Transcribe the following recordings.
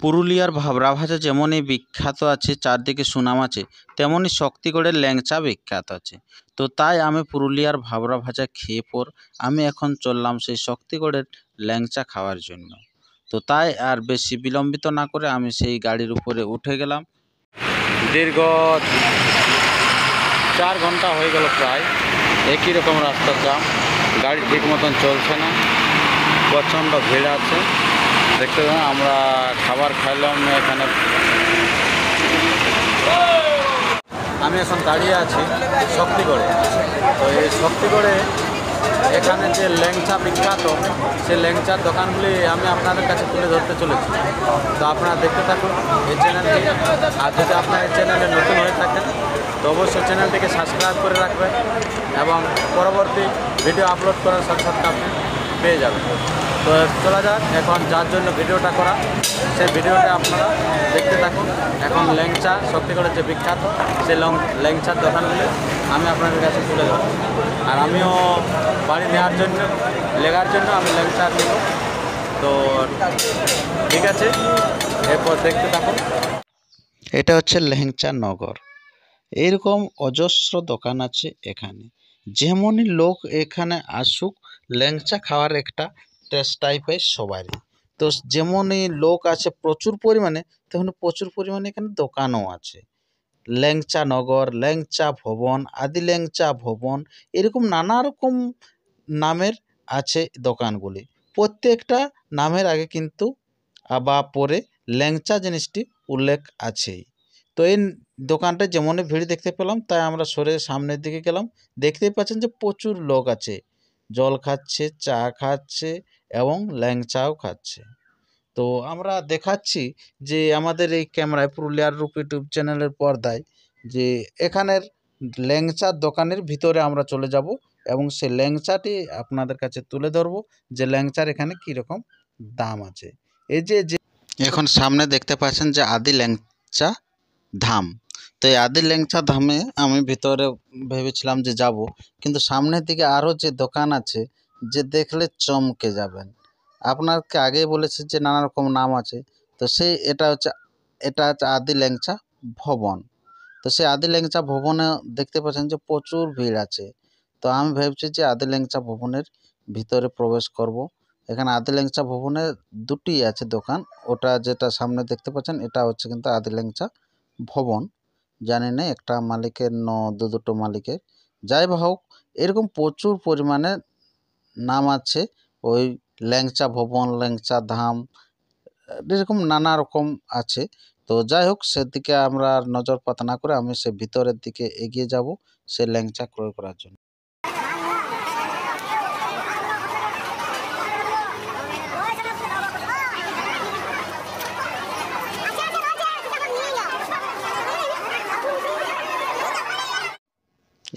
পুরুলিয়ার ভাবরা ভাজা যেমনই বিখ্যাত আছে, চারদিকে সুনাম আছে, তেমনই শক্তিগড়ের ল্যাংচা বিখ্যাত আছে। তো তাই আমি পুরুলিয়ার ভাবরা ভাজা খেয়ে পর আমি এখন চললাম সেই শক্তিগড়ের ল্যাংচা খাওয়ার জন্য। তো তাই আর বেশি বিলম্বিত না করে আমি সেই গাড়ির উপরে উঠে গেলাম। দীর্ঘ 4 ঘন্টা হয়ে গেল প্রায়, একই রকম রাস্তার জাম, গাড়ি ঠিক মতন চলছে না, প্রচণ্ড ভিড় আছে। দেখতে পাবেন আমরা খাবার খাইলাম এখানে। আমি এখন দাঁড়িয়ে আছি শক্তিগড়ে। তো এই শক্তিগড়ে এখানে যে ল্যাংচা বিখ্যাত, সেই ল্যাংচার দোকানগুলি আমি আপনাদের কাছে তুলে ধরতে চলেছি। তো আপনারা দেখতে থাকুন এই চ্যানেলটি। আর যদি আপনার এই চ্যানেলে নতুন হয়ে থাকেন তো অবশ্যই চ্যানেলটিকে সাবস্ক্রাইব করে রাখবেন এবং পরবর্তী ভিডিও আপলোড করার সাথে সাথে আপনি পেয়ে যাবেন। তো চলা যাক, এখন যার জন্য ভিডিওটা করা সেই ভিডিওটা আপনারা দেখতে থাকুন। এখন ল্যাংচা শক্তিগড়ের যে বিখ্যাত সেই ল্যাংচার দোকানগুলি আমি আপনাদের কাছে তুলে ধরব। আর আমিও বাড়ি নেওয়ার জন্য লেগার জন্য আমি ল্যাংচা নেব। তো ঠিক আছে, এরপর দেখতে থাকুন। এটা হচ্ছে ল্যাংচা নগর। এইরকম অজস্র দোকান আছে এখানে। যেমনই লোক এখানে আসুক, ল্যাংচা খাওয়ার একটা টেস্ট টাইপের সবারই। তো যেমনই লোক আছে প্রচুর পরিমাণে, তেমন প্রচুর পরিমাণে এখানে দোকানও আছে। ল্যাংচা নগর, ল্যাংচা ভবন, আদি ল্যাংচা ভবন, এরকম নানা রকম নামের আছে দোকানগুলি। প্রত্যেকটা নামের আগে কিন্তু বা পরে ল্যাংচা জিনিসটি উল্লেখ আছেই। তো এই দোকানটা যেমনই ভিড় দেখতে পেলাম, তাই আমরা সরে সামনের দিকে গেলাম। দেখতেই পাচ্ছেন যে প্রচুর লোক আছে, জল খাচ্ছে, চা খাচ্ছে এবং ল্যাংচাও খাচ্ছে। তো আমরা দেখাচ্ছি যে আমাদের এই ক্যামেরায়, পুরুলিয়ার রূপ ইউটিউব চ্যানেলের পর্দায়, যে এখানের ল্যাংচার দোকানের ভিতরে আমরা চলে যাব এবং সেই ল্যাংচাটি আপনাদের কাছে তুলে ধরবো যে ল্যাংচার এখানে কীরকম দাম আছে। এই যে এখন সামনে দেখতে পাচ্ছেন যে আদি ল্যাংচা ধাম। তো এই আদি ল্যাংচা ধামে আমি ভিতরে ভেবেছিলাম যে যাব, কিন্তু সামনের দিকে আরও যে দোকান আছে যে দেখলে চমকে যাবেন। আপনাকে আগেই বলেছি যে নানা রকম নাম আছে। তো এটা হচ্ছে আদি ল্যাংচা ভবন। তো সেই আদি ল্যাংচা ভবনে দেখতে পাচ্ছেন যে প্রচুর ভিড় আছে। তো আমি ভেবেছি যে আদি ল্যাংচা ভবনের ভিতরে প্রবেশ করব। এখানে আদি ল্যাংচা ভবনে দুটি আছে দোকান। ওটা যেটা সামনে দেখতে পাচ্ছেন এটা হচ্ছে কিন্তু আদি ল্যাংচা ভবন। জানি না একটা মালিকের দুটো মালিকের, যাই হোক এরকম প্রচুর পরিমাণে নাম আছে। ওই ল্যাংচা ভবন, ল্যাংচা ধাম, এরকম নানা রকম আছে। তো যাই হোক, সেদিকে আমরা নজর পাত না করে আমি সে ভিতরের দিকে এগিয়ে যাব সে ল্যাংচা ক্রয় করার জন্য।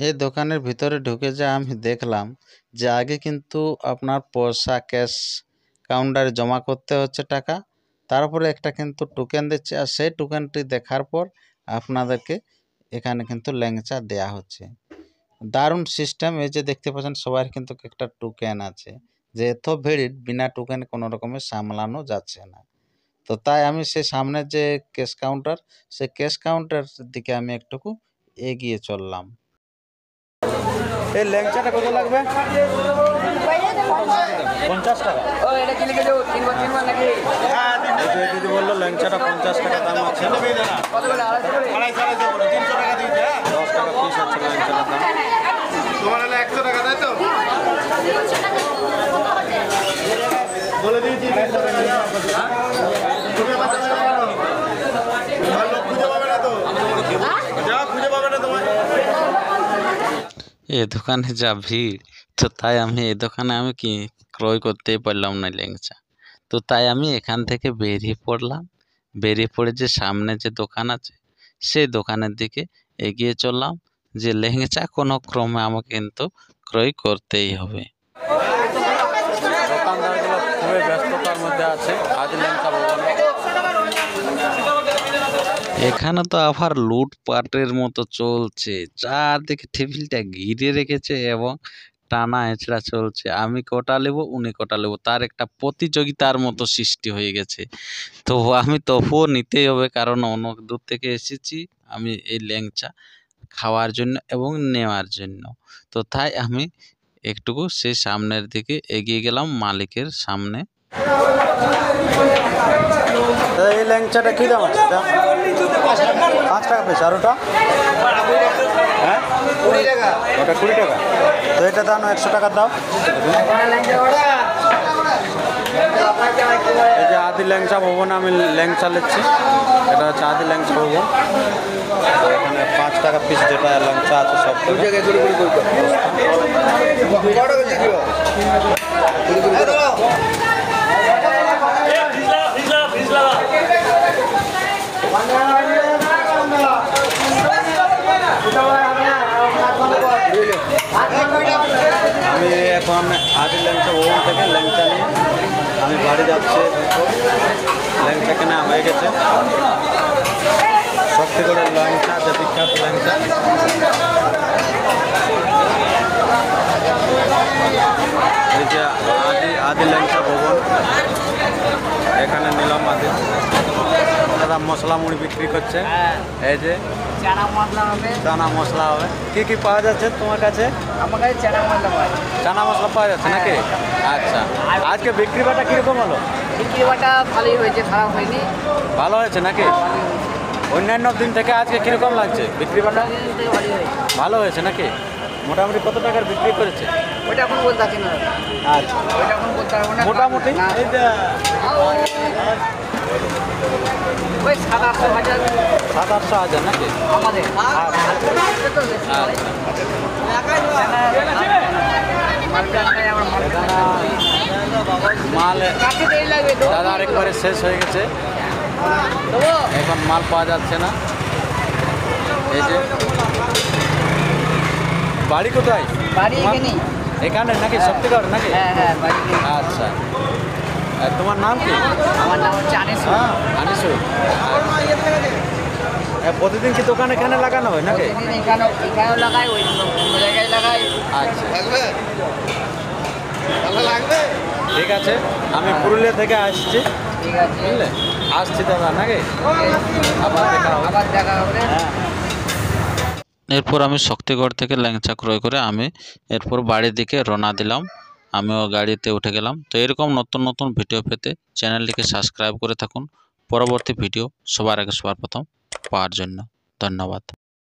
এই দোকানের ভিতরে ঢুকে যে আমি দেখলাম যে আগে কিন্তু আপনার পয়সা ক্যাশ কাউন্টারে জমা করতে হচ্ছে টাকা, তারপরে একটা কিন্তু টোকেন দিচ্ছে, আর সেই টোকেনটি দেখার পর আপনাদেরকে এখানে কিন্তু ল্যাংচা দেয়া হচ্ছে। দারুণ সিস্টেম। এই যে দেখতে পাচ্ছেন সবার কিন্তু একটা টোকেন আছে, যে এত ভিড় বিনা টোকেন কোনো রকমের সামলানো যাচ্ছে না। তো তাই আমি সে সামনের যে ক্যাশ কাউন্টার, সেই ক্যাশ কাউন্টার দিকে আমি একটুকু এগিয়ে চললাম। এই ল্যাংচাটা কত লাগবে? 50 টাকা। দিদি বললো ল্যাংচাটা 50 টাকা দাম আছে। 10 টাকা পিস আছে ল্যাংচাটার দাম। তোমার হলে 100 টাকা, তাই তো? বলে দিয়েছি। এ দোকানে যা ভিড়, তো তাই আমি এই দোকানে আমি কি ক্রয় করতেই পারলাম না ল্যাংচা। তো তাই আমি এখান থেকে বেরিয়ে পড়লাম। বেরিয়ে পড়ে যে সামনে যে দোকান আছে সেই দোকানের দিকে এগিয়ে চললাম, যে ল্যাংচা কোনো ক্রমে আমাকে কিন্তু ক্রয় করতেই হবে। দোকানদারগুলো খুবই ব্যস্ততার মধ্যে আছে আদি ল্যাংচা ভবনে। এখানে তো আবার লুটপাটের মতো চলছে, চারদিকে টেবিলটা ঘিরে রেখেছে এবং টানা হেঁচড়া চলছে, আমি কটা নেব উনি কটা নেব, তার একটা প্রতিযোগিতার মতো সৃষ্টি হয়ে গেছে। তো আমি তবুও নিতেই হবে, কারণ অনেক দূর থেকে এসেছি আমি এই ল্যাংচা খাওয়ার জন্য এবং নেওয়ার জন্য। তো তাই আমি একটুকু সেই সামনের দিকে এগিয়ে গেলাম মালিকের সামনে। এই ল্যাংচাটা কী দাম আছে? 5 টাকা পিস। আর ওটা? হ্যাঁ, 20 টাকা। ওটা 20 টাকা। তো এটা দাও 100 টাকা দাও। এই যে আদি ল্যাংচা ভবন, আমি ল্যাংচা নিচ্ছি। এটা হচ্ছে আদি ল্যাংচা ভবন। এখানে 5 টাকা পিস যেটা ল্যাংচা আছে সব আমি এখন আদি ল্যাংচা ভবন থেকে ল্যাংচা নিয়ে আমি বাড়ি যাচ্ছি। ল্যাংচা কেনা হয়ে গেছে। শক্তিগড়ের ল্যাংচা যে বিখ্যাত ল্যাংচা, এই যে আদি ল্যাংচা ভবন, এখানে নিলাম আদি। দাদা মশলা মুড়ি বিক্রি করছে। এই যে চানা মশলা হবে। কি কি পাওয়া যাচ্ছে তোমার কাছে? আমার কাছে চানা মশলা পাওয়া যাচ্ছে নাকি? আচ্ছা, আজকে বিক্রি বাটা কীরকম হলো? বিক্রি বাটা ভালোই হয়েছে, খারাপ হয়নি। ভালো হয়েছে নাকি? অন্যান্য দিন থেকে আজকে কীরকম লাগছে বিক্রি বাটা? ভালো হয়েছে নাকি? মোটামুটি কত টাকার বিক্রি করেছে? ওইটা এখন বলতে পারছি না। আচ্ছা, ওইটা এখন বলতে পারবো না। মোটামুটি ওই 700-800 হাজার। 700-800 হাজার নাকি? আমাদের তো বেশি হয়। মাল কাছে দেরি লাগবে তো। দাদা আরেকবারে শেষ হয়ে গেছে, এখন মাল পাওয়া যাচ্ছে না। এই যে বাড়ি কোথায়? বাড়ি তোমার? এখানেই। এখানে নাকি? শক্তিগড় নাকি? হ্যাঁ হ্যাঁ, বাড়ি এখানেই। আচ্ছা, আর তোমার নাম কি? আমার নাম হচ্ছে আনিস। আনিসুল। প্রতিদিন কি দোকান এখানে লাগানো হয় নাকি? প্রতিদিন এখানেও লাগাই, ওই অন্য জায়গায় লাগাই। আচ্ছা, ঠিক আছে। আমি পুরুলিয়া থেকে আসছি, ঠিক আছে, বুঝলে? আসছি দাদা নাকি? আবার দেখা হবে। আবার দেখা হবে। হ্যাঁ। এরপর আমি শক্তিগড় থেকে ল্যাংচা ক্রয় করে আমি এরপর বাড়ির দিকে রওনা দিলাম। আমিও গাড়িতে উঠে গেলাম। তো এরকম নতুন নতুন ভিডিও পেতে চ্যানেলটিকে সাবস্ক্রাইব করে থাকুন, পরবর্তী ভিডিও সবার আগে সবার প্রথম পাওয়ার জন্য। ধন্যবাদ।